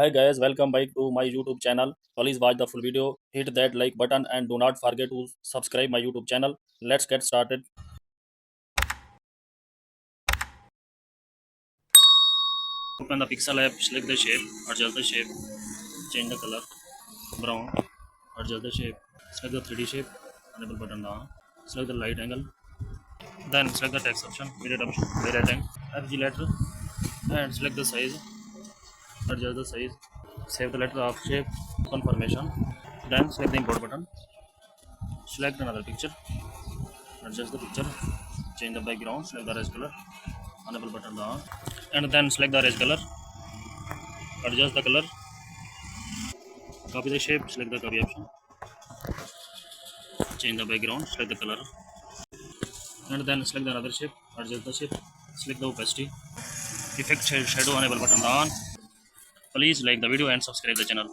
Hi guys, welcome back to my YouTube channel. Please watch the full video, hit that like button and do not forget to subscribe my YouTube channel. Let's get started. Open the pixel app, select the shape, adjust the shape, change the color, brown, adjust the shape, select the 3D shape, enable button down, select the light angle, then select the text option, mirror angle, FG letter, and select the size, adjust the size, save the letter of shape, confirmation, then select the import button, select another picture, adjust the picture, change the background, select the red color, enable button down, and then select the red color, adjust the color, copy the shape, select the copy option, change the background, select the color, and then select the another shape, adjust the shape, select the opacity, effect shadow, enable button down. Please like the video and subscribe the channel.